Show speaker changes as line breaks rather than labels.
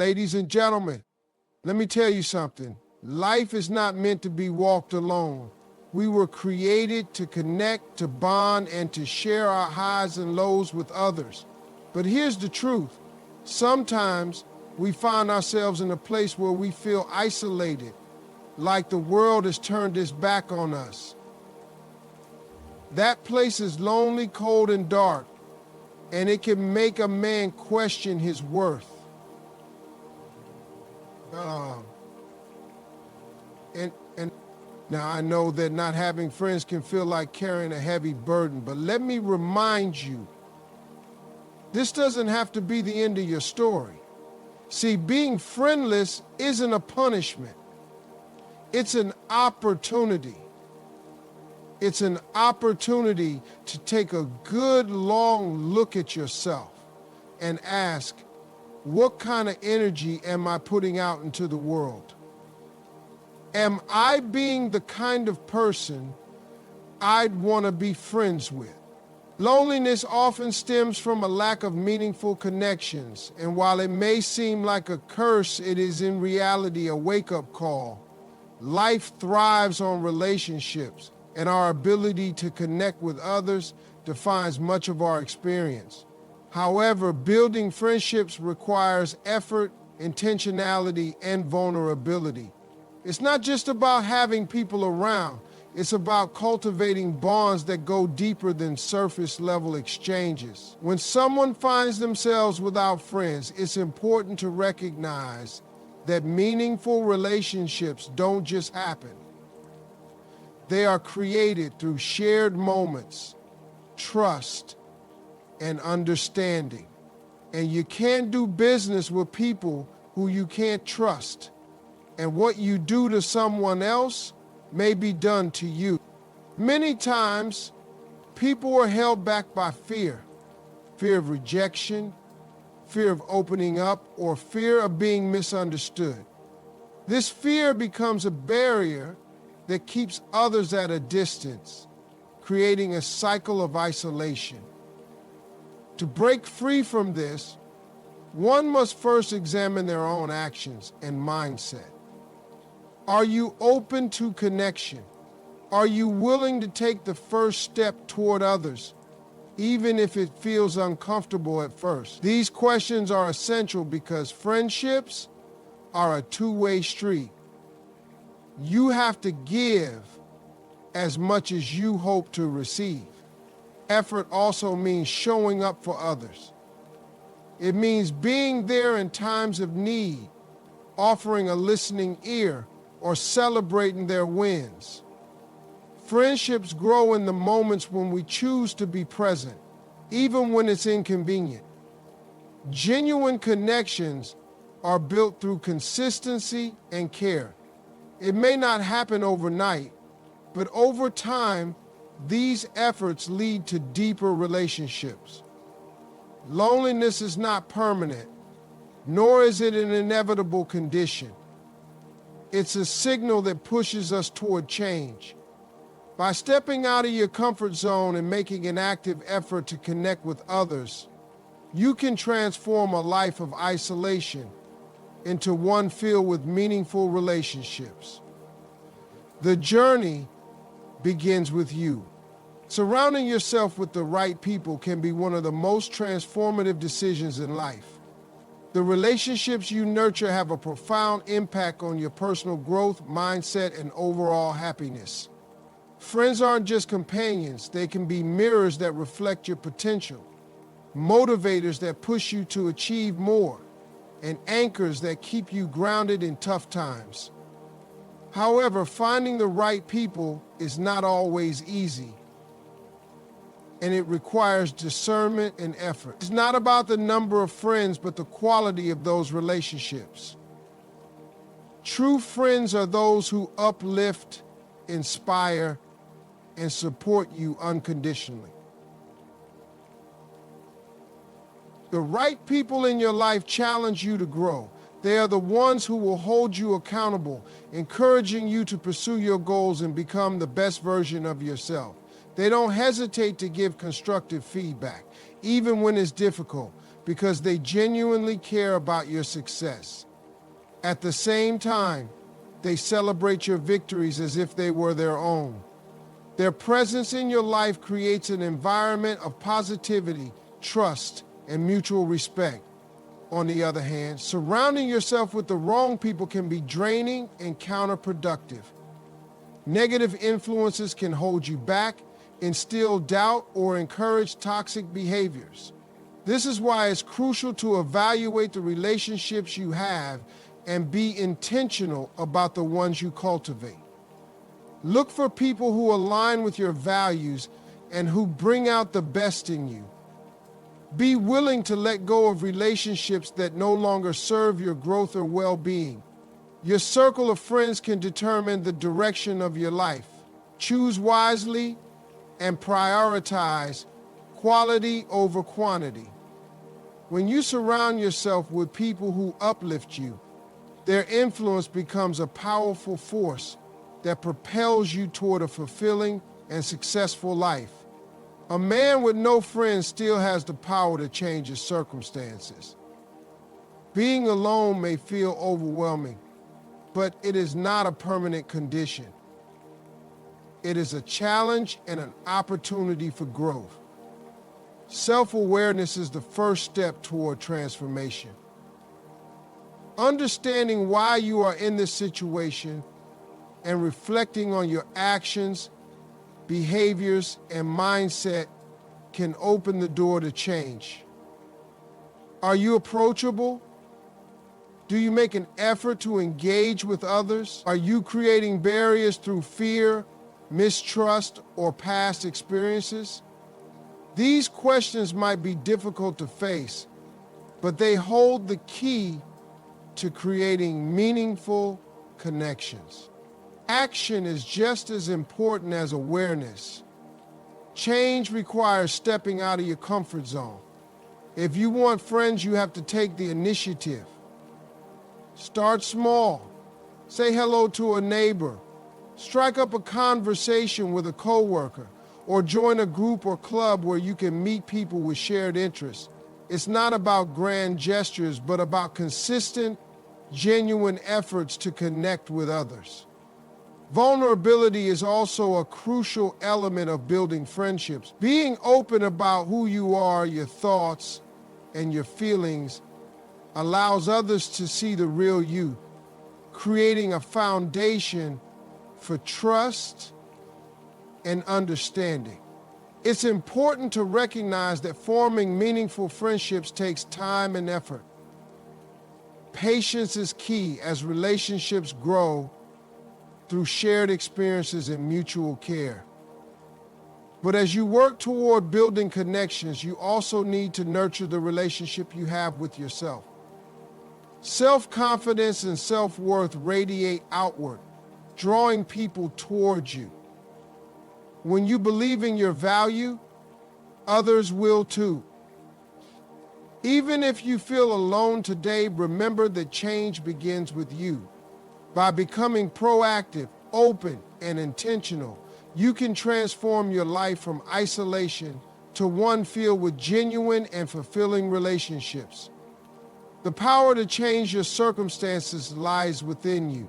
Ladies and gentlemen, let me tell you something. Life is not meant to be walked alone. We were created to connect, to bond, and to share our highs and lows with others. But here's the truth. Sometimes we find ourselves in a place where we feel isolated, like the world has turned its back on us. That place is lonely, cold, and dark, and it can make a man question his worth. And now I know that not having friends can feel like carrying a heavy burden, but let me remind you, this doesn't have to be the end of your story. See, being friendless isn't a punishment. It's an opportunity. It's an opportunity to take a good long look at yourself and ask, what kind of energy am I putting out into the world? Am I being the kind of person I'd want to be friends with? Loneliness often stems from a lack of meaningful connections, and while it may seem like a curse, it is in reality a wake-up call. Life thrives on relationships, and our ability to connect with others defines much of our experience. However, building friendships requires effort, intentionality, and vulnerability. It's not just about having people around. It's about cultivating bonds that go deeper than surface-level exchanges. When someone finds themselves without friends, it's important to recognize that meaningful relationships don't just happen. They are created through shared moments, trust, and understanding. And you can't do business with people who you can't trust. And what you do to someone else may be done to you. Many times, people are held back by fear. Fear of rejection, fear of opening up, or fear of being misunderstood. This fear becomes a barrier that keeps others at a distance, creating a cycle of isolation. To break free from this, one must first examine their own actions and mindset. Are you open to connection? Are you willing to take the first step toward others, even if it feels uncomfortable at first? These questions are essential because friendships are a two-way street. You have to give as much as you hope to receive. Effort also means showing up for others. It means being there in times of need, offering a listening ear, or celebrating their wins. Friendships grow in the moments when we choose to be present, even when it's inconvenient. Genuine connections are built through consistency and care. It may not happen overnight, but over time, these efforts lead to deeper relationships. Loneliness is not permanent, nor is it an inevitable condition. It's a signal that pushes us toward change. By stepping out of your comfort zone and making an active effort to connect with others, you can transform a life of isolation into one filled with meaningful relationships. The journey begins with you. Surrounding yourself with the right people can be one of the most transformative decisions in life. The relationships you nurture have a profound impact on your personal growth, mindset, and overall happiness. Friends aren't just companions, they can be mirrors that reflect your potential, motivators that push you to achieve more, and anchors that keep you grounded in tough times. However, finding the right people is not always easy, and it requires discernment and effort. It's not about the number of friends, but the quality of those relationships. True friends are those who uplift, inspire, and support you unconditionally. The right people in your life challenge you to grow. They are the ones who will hold you accountable, encouraging you to pursue your goals and become the best version of yourself. They don't hesitate to give constructive feedback, even when it's difficult, because they genuinely care about your success. At the same time, they celebrate your victories as if they were their own. Their presence in your life creates an environment of positivity, trust, and mutual respect. On the other hand, surrounding yourself with the wrong people can be draining and counterproductive. Negative influences can hold you back, instill doubt, or encourage toxic behaviors. This is why it's crucial to evaluate the relationships you have and be intentional about the ones you cultivate. Look for people who align with your values and who bring out the best in you. Be willing to let go of relationships that no longer serve your growth or well-being. Your circle of friends can determine the direction of your life. Choose wisely and prioritize quality over quantity. When you surround yourself with people who uplift you, their influence becomes a powerful force that propels you toward a fulfilling and successful life. A man with no friends still has the power to change his circumstances. Being alone may feel overwhelming, but it is not a permanent condition. It is a challenge and an opportunity for growth. Self-awareness is the first step toward transformation. Understanding why you are in this situation and reflecting on your actions, behaviors, and mindset can open the door to change. Are you approachable? Do you make an effort to engage with others? Are you creating barriers through fear, mistrust, or past experiences? These questions might be difficult to face, but they hold the key to creating meaningful connections. Action is just as important as awareness. Change requires stepping out of your comfort zone. If you want friends, you have to take the initiative. Start small. Say hello to a neighbor. Strike up a conversation with a coworker, or join a group or club where you can meet people with shared interests. It's not about grand gestures, but about consistent, genuine efforts to connect with others. Vulnerability is also a crucial element of building friendships. Being open about who you are, your thoughts, and your feelings allows others to see the real you, creating a foundation for trust and understanding. It's important to recognize that forming meaningful friendships takes time and effort. Patience is key as relationships grow through shared experiences and mutual care. But as you work toward building connections, you also need to nurture the relationship you have with yourself. Self-confidence and self-worth radiate outward, drawing people towards you. When you believe in your value, others will too. Even if you feel alone today, remember that change begins with you. By becoming proactive, open, and intentional, you can transform your life from isolation to one filled with genuine and fulfilling relationships. The power to change your circumstances lies within you.